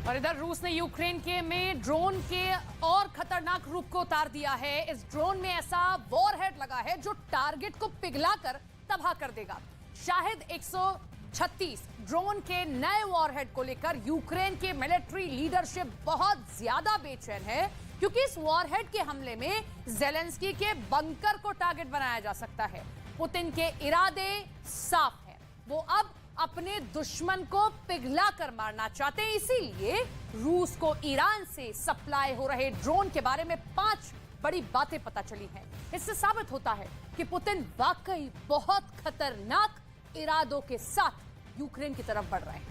और इधर रूस ने यूक्रेन में ड्रोन के और खतरनाक रूप को उतार दिया है। इस ड्रोन में ऐसा वॉरहेड लगा है जो टारगेट को पिघलाकर तबाह कर देगा। शाहिद 136 ड्रोन के नए वॉरहेड को लेकर यूक्रेन के मिलिट्री लीडरशिप बहुत ज्यादा बेचैन है, क्योंकि इस वॉरहेड के हमले में ज़ेलेंस्की के बंकर को टारगेट बनाया जा सकता है। पुतिन के इरादे साफ हैं, वो अब अपने दुश्मन को पिघला कर मारना चाहते हैं। इसीलिए रूस को ईरान से सप्लाई हो रहे ड्रोन के बारे में 5 बड़ी बातें पता चली हैं। इससे साबित होता है कि पुतिन वाकई बहुत खतरनाक इरादों के साथ यूक्रेन की तरफ बढ़ रहे हैं।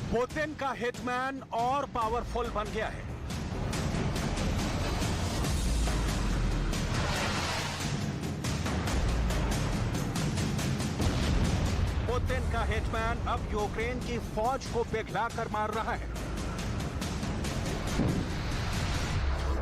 पुतिन का हिटमैन और पावरफुल बन गया है। पुतिन का हिटमैन अब यूक्रेन की फौज को पिघला कर मार रहा है।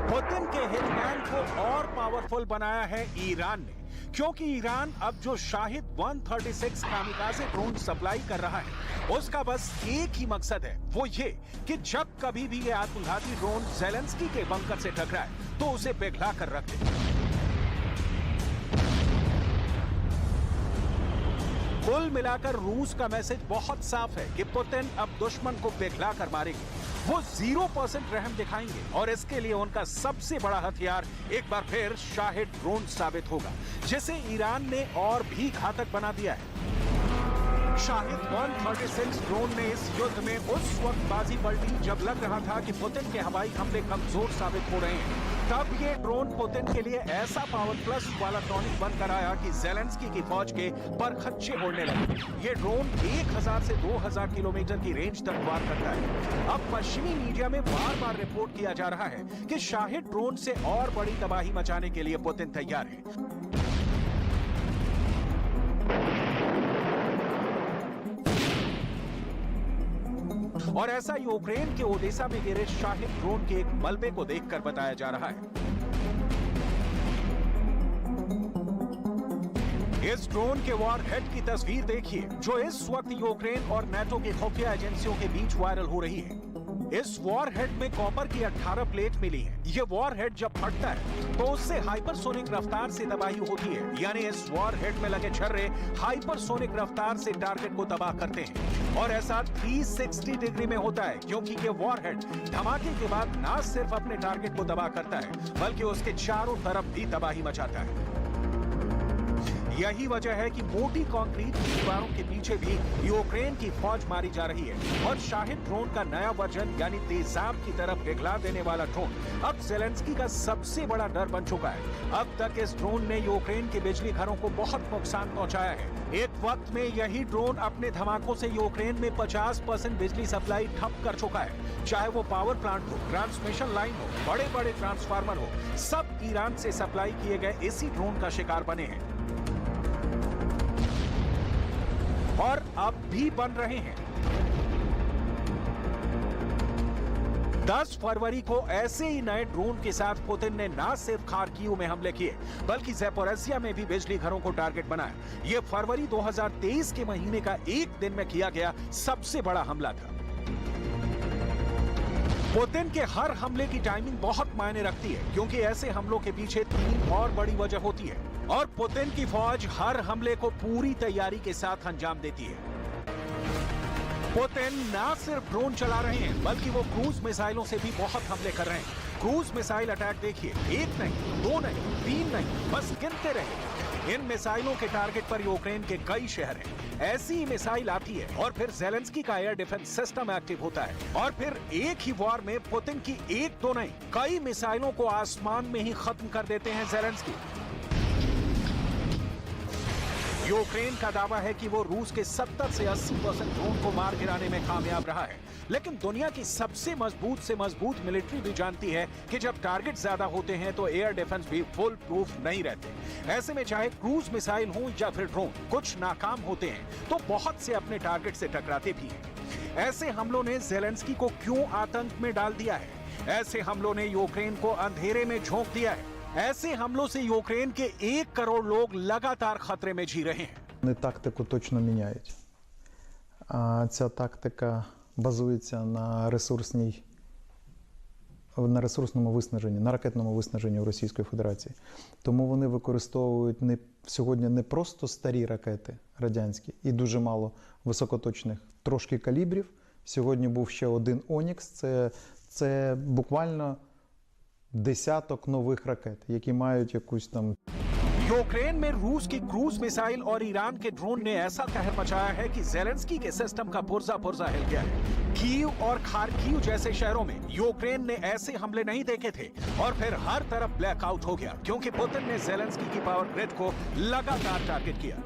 पुतिन के हिटमैन को और पावरफुल बनाया है ईरान ने, क्योंकि ईरान अब जो शाहिद 136 कामिकाज़े ड्रोन सप्लाई कर रहा है, उसका बस एक ही मकसद है, वो ये कि जब कभी भी ये आत्मघाती ड्रोन ज़ेलेंस्की के बंकर से टकराए तो उसे पिघला कर रख दे। कुल मिलाकर रूस का मैसेज बहुत साफ है कि पुतिन अब दुश्मन को पिघला कर मारेंगे। वो 0% रहम दिखाएंगे और इसके लिए उनका सबसे बड़ा हथियार एक बार फिर शाहिद ड्रोन साबित होगा, जिसे ईरान ने और भी घातक बना दिया है। शाहिद 136 ड्रोन ने इस युद्ध में उस वक्त बाजी पलटी जब लग रहा था कि पुतिन के हवाई हमले कमजोर साबित हो रहे हैं। तब ये ड्रोन पुतिन के लिए ऐसा पावर प्लस वाला टॉनिक बनकर आया कि ज़ेलेंस्की की फौज के परखच्चे उड़ने लगे। ये ड्रोन 1000 से 2000 किलोमीटर की रेंज तक वार करता है। अब पश्चिमी मीडिया में बार बार रिपोर्ट किया जा रहा है कि शाहिद ड्रोन से और बड़ी तबाही मचाने के लिए पुतिन तैयार है। और ऐसा यूक्रेन के ओडेसा में गिरे शाहिद ड्रोन के एक मलबे को देखकर बताया जा रहा है। इस ड्रोन के वॉरहेड की तस्वीर देखिए, जो इस वक्त यूक्रेन और नाटो की खुफिया एजेंसियों के बीच वायरल हो रही है। इस वॉरहेड में कॉपर की 18 प्लेट मिली है। ये वॉरहेड जब फटता है तो उससे हाइपरसोनिक रफ्तार से तबाही होती है, यानी इस वॉरहेड में लगे छर्रे हाइपरसोनिक रफ्तार से टारगेट को तबाह करते हैं। और ऐसा 360 डिग्री में होता है, क्योंकि ये वॉरहेड धमाके के बाद न सिर्फ अपने टारगेट को तबाह करता है, बल्कि उसके चारों तरफ भी तबाही मचाता है। यही वजह है कि मोटी कंक्रीट की दीवारों के पीछे भी यूक्रेन की फौज मारी जा रही है। और शाहिद ड्रोन का नया वर्जन यानी तेजाब की तरफ पिघला देने वाला ड्रोन अब ज़ेलेंस्की का सबसे बड़ा डर बन चुका है। अब तक इस ड्रोन ने यूक्रेन के बिजली घरों को बहुत नुकसान पहुंचाया है। एक वक्त में यही ड्रोन अपने धमाकों से यूक्रेन में 50% बिजली सप्लाई ठप कर चुका है। चाहे वो पावर प्लांट हो, ट्रांसमिशन लाइन हो, बड़े बड़े ट्रांसफार्मर हो, सब ईरान से सप्लाई किए गए इसी ड्रोन का शिकार बने हैं और अब भी बन रहे हैं। 10 फरवरी को ऐसे ही नए ड्रोन के साथ पुतिन ने न सिर्फ खार्किव में हमले किए, बल्कि ज़ैपोरिज़िया में भी बिजली घरों को टारगेट बनाया। यह फरवरी 2023 के महीने का एक दिन में किया गया सबसे बड़ा हमला था। पुतिन के हर हमले की टाइमिंग बहुत मायने रखती है, क्योंकि ऐसे हमलों के पीछे 3 और बड़ी वजह होती है और पुतिन की फौज हर हमले को पूरी तैयारी के साथ अंजाम देती है। पुतिन न सिर्फ ड्रोन चला रहे हैं, बल्कि वो क्रूज मिसाइलों से भी बहुत हमले कर रहे हैं। क्रूज मिसाइल अटैक देखिए, 1 नहीं, 2 नहीं, 3 नहीं, बस गिनते रहे। इन मिसाइलों के टारगेट पर यूक्रेन के कई शहर हैं। ऐसी ही मिसाइल आती है और फिर ज़ेलेंस्की का एयर डिफेंस सिस्टम एक्टिव होता है और फिर एक ही वार में पुतिन की 1-2 नहीं, कई मिसाइलों को आसमान में ही खत्म कर देते हैं ज़ेलेंस्की। यूक्रेन का दावा है कि वो रूस के 70 से 80% ड्रोन को मार गिराने में कामयाब रहा है, लेकिन दुनिया की सबसे मजबूत मिलिट्री भी जानती है कि जब टारगेट ज्यादा होते हैं तो एयर डिफेंस भी फुल प्रूफ नहीं रहते। ऐसे में चाहे क्रूज मिसाइल हो या फिर ड्रोन, कुछ नाकाम होते हैं तो बहुत से अपने टारगेट से टकराते भी हैं। ऐसे हमलों ने ज़ेलेंस्की को क्यों आतंक में डाल दिया है? ऐसे हमलों ने यूक्रेन को अंधेरे में झोंक दिया है। ऐसे हमलों से यूक्रेन के 1 करोड़ लोग लगातार खतरे में जी रहे हैं। Вони тактику точно міняють. Ця тактика базується на ресурсному виснаженні, на ракетному виснаженні у Російської Федерації. Тому вони використовують сьогодні не просто старі ракети радянські і дуже мало високоточних, трошки калібрів. Сьогодні був ще один «Онікс». Це буквально десяток нових ракет, які мають якусь там... यूक्रेन में रूस की क्रूज मिसाइल और ईरान के ड्रोन ने ऐसा कहर मचाया है कि ज़ेलेंस्की के सिस्टम का पुर्जा हिल गया है। कीव और खार्किव जैसे शहरों में यूक्रेन ने ऐसे हमले नहीं देखे थे और फिर हर तरफ ब्लैकआउट हो गया क्योंकि पुतिन ने ज़ेलेंस्की की पावर ग्रिड को लगातार टारगेट किया।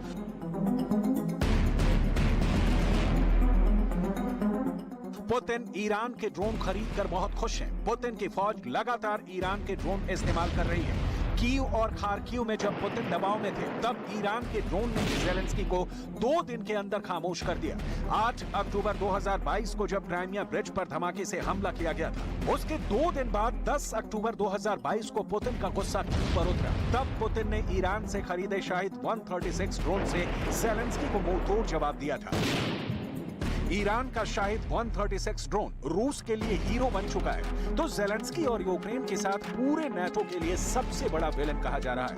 पुतिन ईरान के ड्रोन खरीद कर बहुत खुश हैं। पुतिन की फौज लगातार ईरान के ड्रोन इस्तेमाल कर रही है। कीव और खार्किव में जब पुतिन दबाव में थे तब ईरान के ड्रोन ने ज़ेलेंस्की को 2 दिन के अंदर खामोश कर दिया। 8 अक्टूबर 2022 को जब क्राइमिया ब्रिज पर धमाके से हमला किया गया था, उसके 2 दिन बाद 10 अक्टूबर 2022 को पुतिन का गुस्सा पर उतरा। तब पुतिन ने ईरान से खरीदे शाहिद 136 ड्रोन से ज़ेलेंस्की को मुंहतोड़ जवाब दिया था। ईरान का शाहिद 136 ड्रोन रूस के लिए हीरो बन चुका है, तो ज़ेलेंस्की और यूक्रेन के साथ पूरे नाटो के लिए सबसे बड़ा विलन कहा जा रहा है।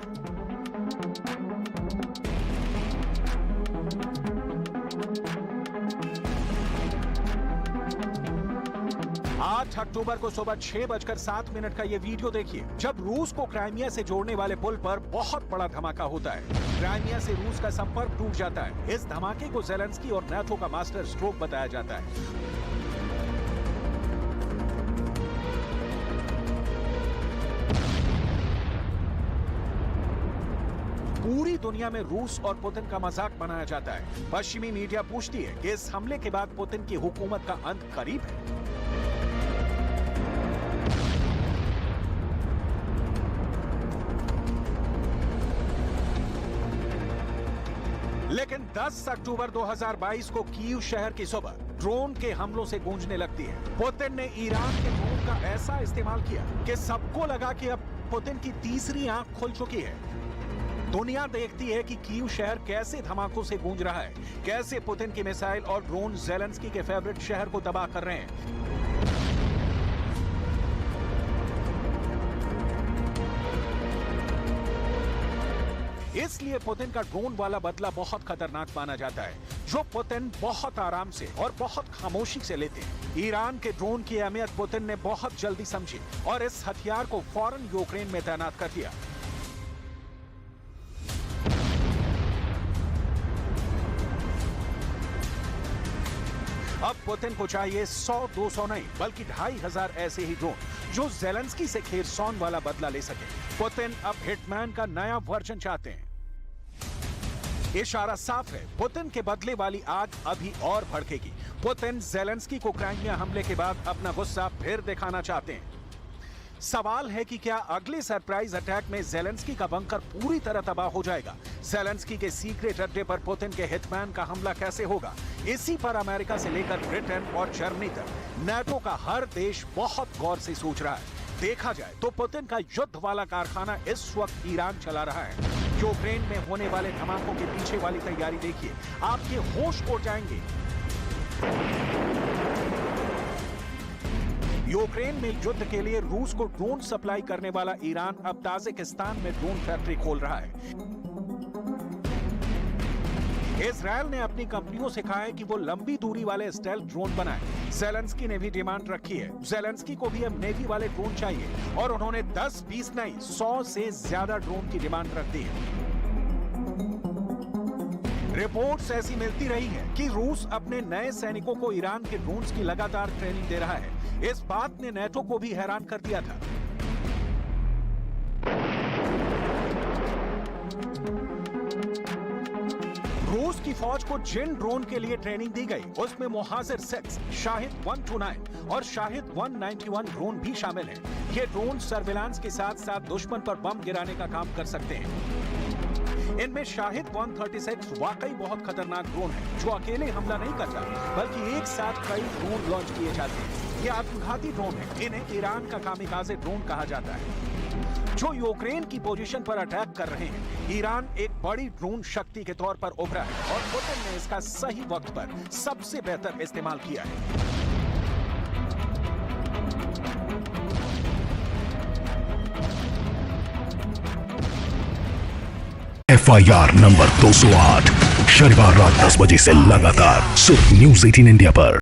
8 अक्टूबर को सुबह 6:07 का ये वीडियो देखिए, जब रूस को क्राइमिया से जोड़ने वाले पुल पर बहुत बड़ा धमाका होता है। क्राइमिया से रूस का संपर्क टूट जाता है। इस धमाके को ज़ेलेंस्की और नाटो का मास्टर स्ट्रोक बताया जाता है। पूरी दुनिया में रूस और पुतिन का मजाक बनाया जाता है। पश्चिमी मीडिया पूछती है कि इस हमले के बाद पुतिन की हुकूमत का अंत करीब है। लेकिन 10 अक्टूबर 2022 को कीव शहर की सुबह ड्रोन के हमलों से गूंजने लगती है। पुतिन ने ईरान के ड्रोन का ऐसा इस्तेमाल किया कि सबको लगा कि अब पुतिन की तीसरी आंख खुल चुकी है। दुनिया देखती है कि कीव शहर कैसे धमाकों से गूंज रहा है, कैसे पुतिन की मिसाइल और ड्रोन ज़ेलेंस्की के फेवरेट शहर को तबाह कर रहे हैं। इसलिए पुतिन का ड्रोन वाला बदला बहुत खतरनाक माना जाता है, जो पुतिन बहुत आराम से और बहुत खामोशी से लेते हैं। ईरान के ड्रोन की अहमियत पुतिन ने बहुत जल्दी समझी और इस हथियार को फौरन यूक्रेन में तैनात कर दिया। अब पुतिन को चाहिए 100-200 नहीं बल्कि 2500 ऐसे ही ड्रोन जो ज़ेलेंस्की से खेरसौन वाला बदला ले सके। पुतिन अब हिटमैन का नया वर्जन चाहते हैं। इशारा साफ है, पुतिन के बदले वाली आग अभी और भड़केगी। पुतिन ज़ेलेंस्की को क्राइमिया हमले के बाद अपना गुस्सा फिर दिखाना चाहते हैं। सवाल है कि क्या अगले सरप्राइज अटैक में ज़ेलेंस्की का बंकर पूरी तरह तबाह हो जाएगा? ज़ेलेंस्की के सीक्रेट अड्डे पर पुतिन के हिटमैन का हमला कैसे होगा? इसी पर अमेरिका से लेकर ब्रिटेन और जर्मनी तक नाटो का हर देश बहुत गौर से सोच रहा है। देखा जाए तो पुतिन का युद्ध वाला कारखाना इस वक्त ईरान चला रहा है। यूक्रेन में होने वाले धमाकों के पीछे वाली तैयारी देखिए, आपके होश उड़ जाएंगे। यूक्रेन में युद्ध के लिए रूस को ड्रोन सप्लाई करने वाला ईरान अब ताजिकिस्तान में ड्रोन फैक्ट्री खोल रहा है। इजरायल ने अपनी कंपनियों से कहा है कि वो लंबी दूरी वाले स्टेल्थ ड्रोन बनाए। ज़ेलेंस्की ने भी डिमांड रखी है। ज़ेलेंस्की को भी अब नेवी वाले ड्रोन चाहिए और उन्होंने 10-20 नहीं 100 से ज्यादा ड्रोन की डिमांड रख दी है। रिपोर्ट्स ऐसी मिलती रही है कि रूस अपने नए सैनिकों को ईरान के ड्रोन्स की लगातार ट्रेनिंग दे रहा है। इस बात ने नाटो को भी हैरान कर दिया था। रूस की फौज को जिन ड्रोन के लिए ट्रेनिंग दी गई उसमें मोहाजिर 6, शाहिद 129 और शाहिद 191 ड्रोन भी शामिल हैं। ये ड्रोन सर्विलांस के साथ साथ दुश्मन पर बम गिराने का काम कर सकते हैं। इनमें शाहिद 136 वाकई बहुत खतरनाक ड्रोन है जो अकेले हमला नहीं करता बल्कि एक साथ कई ड्रोन लॉन्च किए जाते हैं। ये आत्मघाती ड्रोन है। इन्हें ईरान का कामिकाज़े ड्रोन कहा जाता है जो यूक्रेन की पोजीशन पर अटैक कर रहे हैं। ईरान एक बड़ी ड्रोन शक्ति के तौर पर उभरा है और पुतिन ने इसका सही वक्त पर सबसे बेहतर इस्तेमाल किया है। FIR नंबर 208 शनिवार रात 10 बजे से लगातार सिर्फ News 18 इंडिया पर।